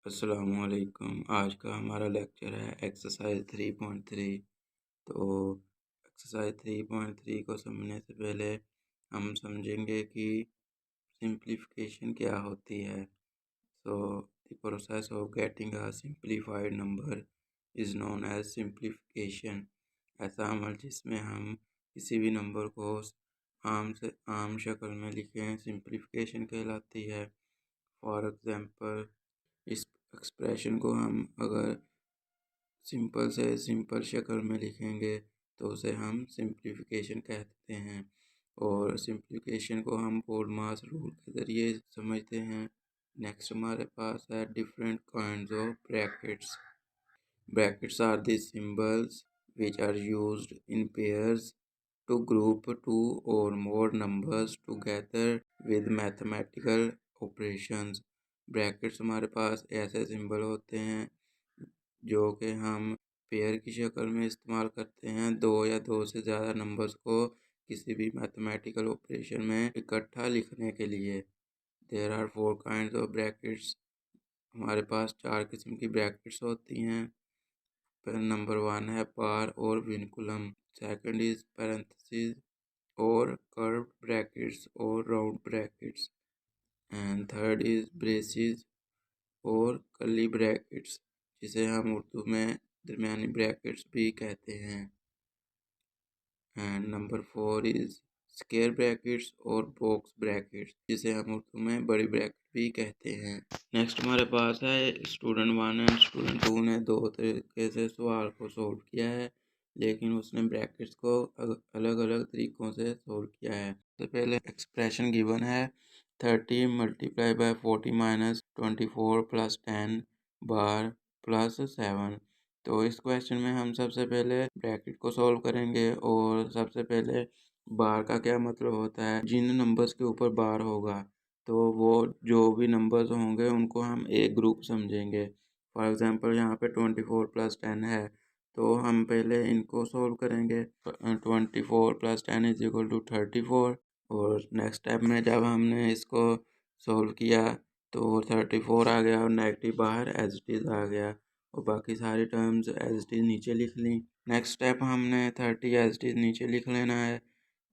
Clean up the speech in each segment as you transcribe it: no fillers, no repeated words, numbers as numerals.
अस्सलामुअलैकुम। आज का हमारा लेक्चर है एक्सरसाइज 3.3। तो एक्सरसाइज 3.3 को समझने से पहले हम समझेंगे कि सिंप्लीफिकेशन क्या होती है। So the process of getting a simplified number is known as simplification. ऐसा अमल जिसमें हम किसी भी नंबर को आम शक्ल में लिखें सिंप्लीफिकेशन कहलाती है। फॉर एग्ज़ाम्पल, इस एक्सप्रेशन को हम अगर सिंपल से सिंपल शक्ल में लिखेंगे तो उसे हम सिंप्लीफिकेशन कहते हैं। और सिंप्लीफिकेशन को हम पोलमास रूल के ज़रिए समझते हैं। नेक्स्ट हमारे पास है different kinds of brackets. Brackets are the symbols which are used in pairs to group two or more numbers together with mathematical operations. Brackets हमारे पास ऐसे सिंबल होते हैं जो कि हम पेयर की शक्ल में इस्तेमाल करते हैं दो या दो से ज़्यादा नंबर्स को किसी भी मैथमेटिकल ऑपरेशन में इकट्ठा लिखने के लिए। There are four kinds of brackets. हमारे पास चार किस्म की ब्रैकेट्स होती हैं। नंबर वन है बार और विनकुलम। सेकंड इज पैरेंथेसिस और कर्व ब्रैकेट्स और round brackets. And third is braces और कर्ली ब्रैकेट्स, जिसे हम उर्दू में दरमियानी ब्रैकेट्स भी कहते हैं। And number four is square brackets और बॉक्स ब्रैकेट्स, जिसे हम उर्दू में बड़ी ब्रैकेट भी कहते हैं। नेक्स्ट हमारे पास है student one and student two ने दो तरीके से सवाल को सोल्व किया है, लेकिन उसने ब्रैकेट्स को अलग अलग तरीक़ों से सोल्व किया है। सबसे पहले एक्सप्रेशन गिवन है 30 multiply by 40 minus 24 plus 10 bar plus 7। तो इस क्वेश्चन में हम सबसे पहले ब्रैकेट को सॉल्व करेंगे। और सबसे पहले बार का क्या मतलब होता है, जिन नंबर्स के ऊपर बार होगा तो वो जो भी नंबर्स होंगे उनको हम एक ग्रुप समझेंगे। फॉर एग्जांपल यहाँ पे 24 प्लस 10 है, तो हम पहले इनको सॉल्व करेंगे। 24 प्लस 10 इज इक्वल टू 34। और नेक्स्ट स्टेप में जब हमने इसको सॉल्व किया तो 34 आ गया और नेगेटिव बाहर एज इट इज़ आ गया और बाकी सारी टर्म्स एज इट इज़ नीचे लिख ली। नेक्स्ट स्टेप हमने 30 एज इट इज़ नीचे लिख लेना है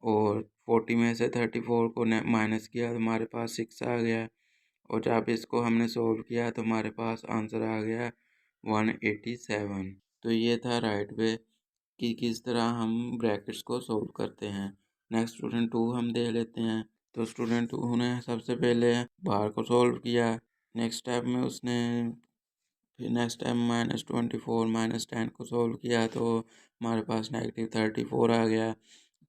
और 40 में से 34 को माइनस किया तो हमारे पास 6 आ गया। और जब इसको हमने सोल्व किया तो हमारे पास आंसर आ गया 187। तो ये था राइट वे कि किस तरह हम ब्रैकेट्स को सोल्व करते हैं। नेक्स्ट स्टूडेंट टू हम देख लेते हैं। तो स्टूडेंट टू ने सबसे पहले बार को सोल्व किया। नेक्स्ट स्टेप में उसने फिर नेक्स्ट टाइम -24 -10 को सोल्व किया तो हमारे पास -34 आ गया।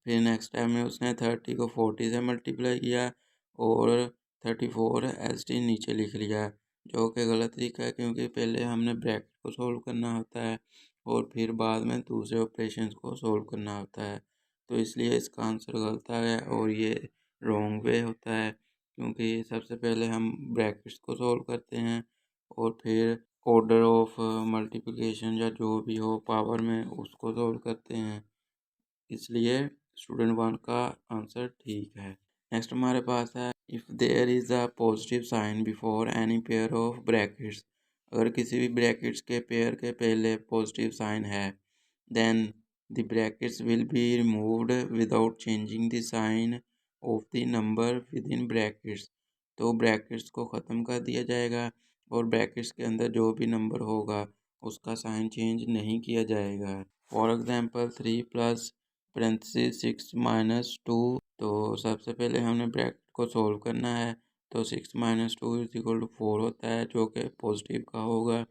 फिर नेक्स्ट टाइम में उसने 30 को 40 से मल्टीप्लाई किया और 34 एस टी नीचे लिख लिया, जो कि गलत तरीका है क्योंकि पहले हमने ब्रैकेट को सोल्व करना होता है और फिर बाद में दूसरे ऑपरेशंस को सोल्व करना होता है। तो इसलिए इसका आंसर गलत आ गया और ये रॉन्ग वे होता है, क्योंकि सबसे पहले हम ब्रैकेट्स को सोल्व करते हैं और फिर ऑर्डर ऑफ मल्टीप्लिकेशन या जो भी हो पावर में उसको सोल्व करते हैं। इसलिए स्टूडेंट वन का आंसर ठीक है। नेक्स्ट हमारे पास है if there is a positive sign before any pair of brackets. अगर किसी भी ब्रैकेट्स के पेयर के पहले पॉजिटिव साइन है then the brackets will be removed without changing the sign of the number within brackets. तो brackets को ख़त्म कर दिया जाएगा और ब्रैकेट्स के अंदर जो भी नंबर होगा उसका साइन चेंज नहीं किया जाएगा। For example 3 plus parenthesis 6 minus 2। तो सबसे पहले हमने ब्रैकेट को सोल्व करना है। तो 6 माइनस 2 इज इक्वल टू 4 होता है, जो कि पॉजिटिव का होगा।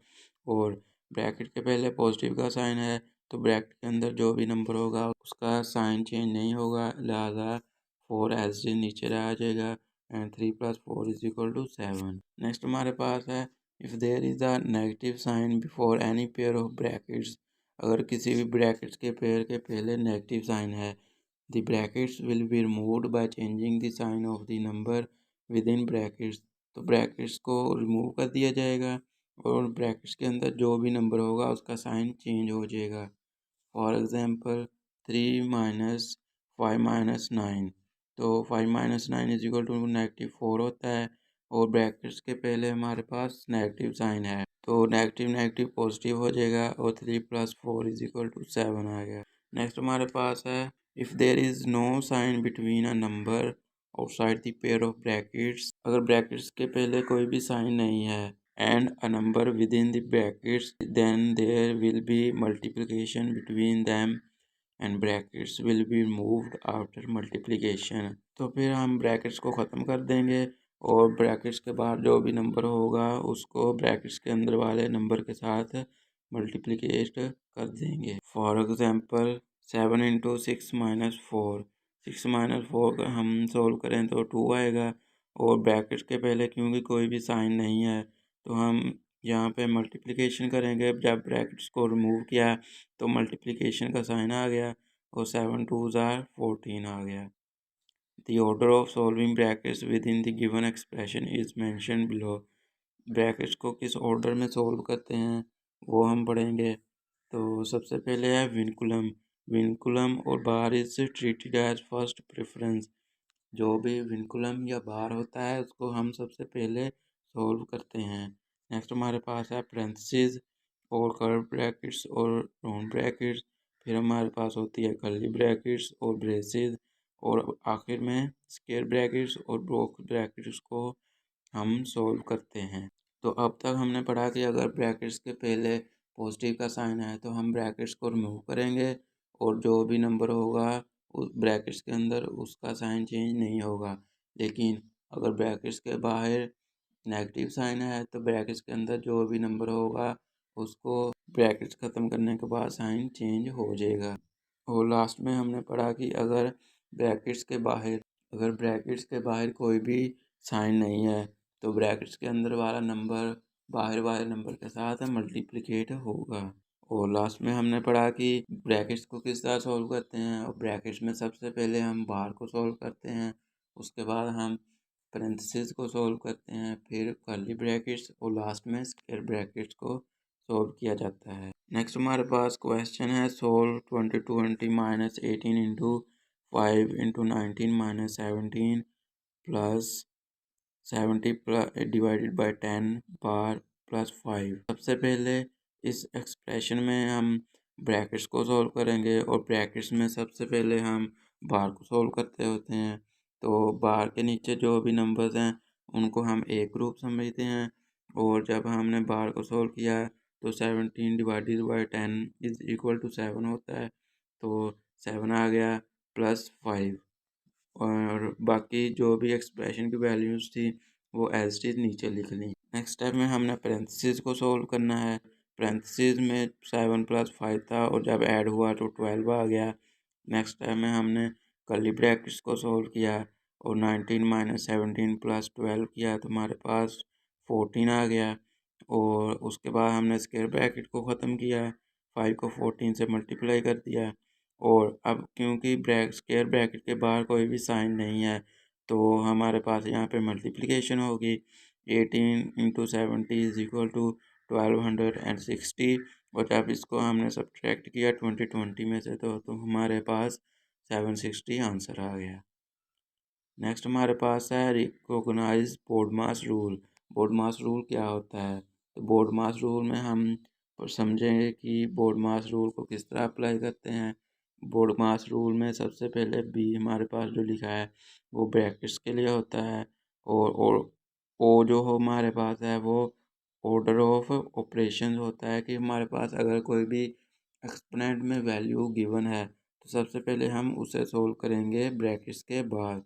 और ब्रैकेट के पहले पॉजिटिव का साइन है तो ब्रैकेट के अंदर जो भी नंबर होगा उसका साइन चेंज नहीं होगा, लिहाजा 4 एज नीचे रह जाएगा and 3 plus 4 is equal to 7। Next हमारे पास है if there is a negative sign before any pair of brackets. अगर किसी भी ब्रैकेट्स के पेयर के पहले नेगेटिव साइन है the brackets will be removed by changing the sign of the number within brackets. तो ब्रैकेट्स को remove कर दिया जाएगा और ब्रैकेट्स के अंदर जो भी नंबर होगा उसका साइन चेंज हो जाएगा। For example 3 minus 5 minus 9। तो 5 माइनस 9 इज इक्वल टू -4 होता है और ब्रैकेट्स के पहले हमारे पास नेगेटिव साइन है, तो नेगेटिव नेगेटिव पॉजिटिव हो जाएगा और 3 + 4 = 7 आ गया। नेक्स्ट हमारे पास है if there is no sign between a number outside the pair of brackets, अगर ब्रैकेट्स के पहले कोई भी साइन नहीं है and a number within the brackets then there will be multiplication between them and brackets will be moved after multiplication. तो फिर हम ब्रैकेट्स को ख़त्म कर देंगे और ब्रैकेट्स के बाहर जो भी नंबर होगा उसको ब्रैकेट्स के अंदर वाले नंबर के साथ मल्टीप्लिकेट कर देंगे। फॉर एग्जांपल 7 × 6 - 4, 6 - 4 का हम सोल्व करें तो 2 आएगा और ब्रैकेट्स के पहले क्योंकि कोई भी साइन नहीं है तो हम यहाँ पे मल्टीप्लिकेशन करेंगे। जब ब्रैकेट्स को रिमूव किया तो मल्टीप्लिकेशन का साइन आ गया और 7 × 2 = 14 आ गया। The order of solving brackets within the given expression is mentioned below. Brackets को किस ऑर्डर में सोल्व करते हैं वो हम पढ़ेंगे। तो सबसे पहले है विनकुलम। विनकुलम और bar is treated as first preference. जो भी विनकुलम या बार होता है उसको हम सबसे पहले सोल्व करते हैं। नेक्स्ट हमारे पास है पैरेंथेसिस और कर्व ब्रैकेट्स और राउंड ब्रैकेट्स। फिर हमारे पास होती है कर्ली ब्रैकेट्स और ब्रेसेस और आखिर में स्क्वायर ब्रैकेट्स और बॉक्स ब्रैकेट्स को हम सोल्व करते हैं। तो अब तक हमने पढ़ा कि अगर ब्रैकेट्स के पहले पॉजिटिव का साइन है तो हम ब्रैकेट्स को रिमूव करेंगे और जो भी नंबर होगा उस ब्रैकेट्स के अंदर उसका साइन चेंज नहीं होगा। लेकिन अगर ब्रैकेट्स के बाहर नेगेटिव साइन है तो ब्रैकेट्स के अंदर जो भी नंबर होगा उसको ब्रैकेट्स ख़त्म करने के बाद साइन चेंज हो जाएगा। और लास्ट में हमने पढ़ा कि अगर ब्रैकेट्स के बाहर कोई भी साइन नहीं है तो ब्रैकेट्स के अंदर वाला नंबर बाहर वाले नंबर के साथ मल्टीप्लिकेट होगा। और लास्ट में हमने पढ़ा कि ब्रैकेट्स को किस तरह सॉल्व करते हैं और ब्रैकेट्स में सबसे पहले हम बार को सॉल्व करते हैं, उसके बाद हम पैरेंथेसिस को सॉल्व करते हैं, फिर कर्ली ब्रैकेट्स और लास्ट में स्क्वायर ब्रैकेट्स को सॉल्व किया जाता है। नेक्स्ट हमारे पास क्वेश्चन है solve 20 - 18 × 5 × 19 - 17 plus 70 divided by 10 bar plus 5। सबसे पहले इस एक्सप्रेशन में हम ब्रैकेट्स को सॉल्व करेंगे और ब्रैकेट्स में सबसे पहले हम बार को सॉल्व करते होते हैं। तो बार के नीचे जो भी नंबर्स हैं उनको हम एक ग्रुप समझते हैं और जब हमने बार को सॉल्व किया तो 17 डिवाइडेड बाई 10 = 7 होता है। तो 7 आ गया प्लस 5 और बाकी जो भी एक्सप्रेशन की वैल्यूज़ थी वो एज इट इज़ नीचे लिख ली। नेक्स्ट स्टेप में हमने पैरेंथेसिस को सॉल्व करना है। पैरेंथेसिस में 7 + 5 था और जब ऐड हुआ तो 12 आ गया। नेक्स्ट स्टेप में हमने कर्ली ब्रैकेट्स को सॉल्व किया और 19 - 17 + 12 किया तो हमारे पास 14 आ गया। और उसके बाद हमने स्क्वायर ब्रैकेट को ख़त्म किया, 5 को 14 से मल्टीप्लाई कर दिया। और अब क्योंकि स्क्वायर ब्रैकेट के बाहर कोई भी साइन नहीं है तो हमारे पास यहाँ पे मल्टीप्लिकेशन होगी। 18 × 70 = 1260 और जब इसको हमने सब्ट्रैक्ट किया 20 में से तो हमारे पास 760 आंसर आ गया। नेक्स्ट हमारे पास है रिकॉग्नाइज बोर्डमास रूल। बोर्डमास रूल क्या होता है? तो बोर्डमास रूल में हम समझेंगे कि बोर्डमास रूल को किस तरह अप्लाई करते हैं। बोर्डमास रूल में सबसे पहले बी हमारे पास जो लिखा है वो ब्रैकेट्स के लिए होता है और ओ जो हो हमारे पास है वो ऑर्डर ऑफ ऑपरेशन होता है कि हमारे पास अगर कोई भी एक्सपोनेंट में वैल्यू गिवन है तो सबसे पहले हम उसे सोल्व करेंगे ब्रैकेट्स के बाद।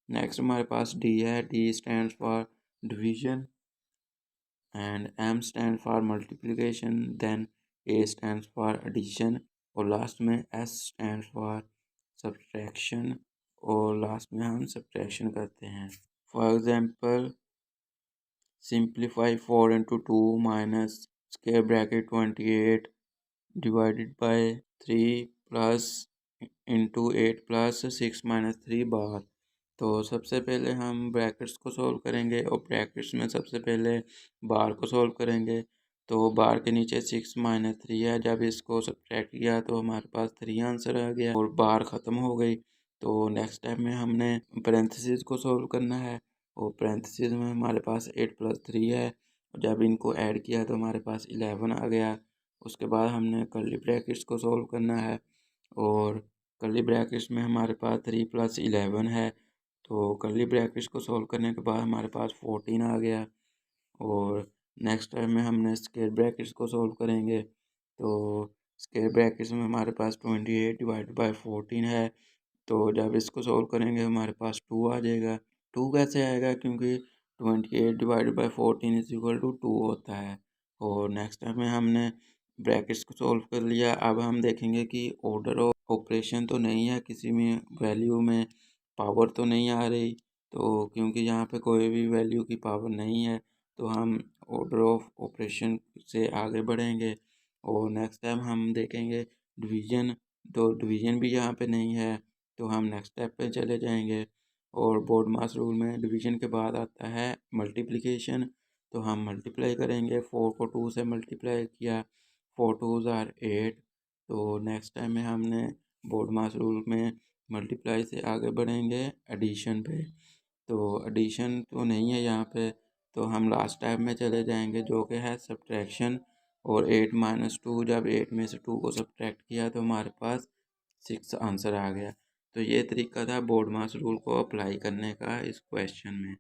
नेक्स्ट हमारे पास डी है, D stands for division and M stand for multiplication, then A stands for addition और लास्ट में एस स्टैंड्स फॉर सब्ट्रैक्शन और लास्ट में हम सब्ट्रैक्शन करते हैं। For example simplify 4 × 2 minus square bracket 28 divided by 3 plus into 8 plus 6 - 3 bar. तो सबसे पहले हम ब्रैकेट्स को सॉल्व करेंगे और ब्रैकेट्स में सबसे पहले बार को सॉल्व करेंगे। तो बार के नीचे 6 - 3 है, जब इसको सब्ट्रैक्ट किया तो हमारे पास 3 आंसर आ गया और बार ख़त्म हो गई। तो नेक्स्ट स्टेप में हमने पैरेंथेसिस को सॉल्व करना है। और पैरेंथेसिस में हमारे पास 8 + 3 है। और जब इनको ऐड किया तो हमारे पास 11 आ गया। उसके बाद हमने कर्ली ब्रैकेट्स को सॉल्व करना है और कर्ली ब्रैकेट्स में हमारे पास 3 + 11 है। तो कर्ली ब्रैकेट्स को सॉल्व करने के बाद हमारे पास 14 आ गया। और नेक्स्ट टाइम में हमने स्क्वायर ब्रैकेट्स को सॉल्व करेंगे। तो स्क्वायर ब्रैकेट्स में हमारे पास 28/14 है। तो जब इसको सॉल्व करेंगे हमारे पास 2 आ जाएगा। 2 कैसे आएगा, क्योंकि 28/14 = 2 होता है। और नेक्स्ट टाइम में हमने ब्रैकेट्स को सॉल्व कर लिया। अब हम देखेंगे कि ऑर्डर ऑफ ऑपरेशन तो नहीं है, किसी में वैल्यू में पावर तो नहीं आ रही। तो क्योंकि यहाँ पे कोई भी वैल्यू की पावर नहीं है तो हम ऑर्डर ऑफ ऑपरेशन से आगे बढ़ेंगे। और नेक्स्ट टाइम हम देखेंगे डिवीजन, तो डिवीजन भी यहाँ पे नहीं है तो हम नेक्स्ट स्टेप पे चले जाएंगे। और बोर्ड रूल में डिवीजन के बाद आता है मल्टीप्लिकेशन। तो हम मल्टीप्लाई करेंगे, 4 को 2 से मल्टीप्लाई किया, 4 2 = 8। तो नेक्स्ट टाइम में हमने बोर्ड रूल में मल्टीप्लाई से आगे बढ़ेंगे एडिशन पे। तो एडिशन तो नहीं है यहाँ पे, तो हम लास्ट टाइप में चले जाएंगे जो कि है सब्ट्रैक्शन। और 8 - 2, जब 8 में से 2 को सब्ट्रैक्ट किया तो हमारे पास 6 आंसर आ गया। तो ये तरीका था बोर्ड मास रूल को अप्लाई करने का इस क्वेश्चन में।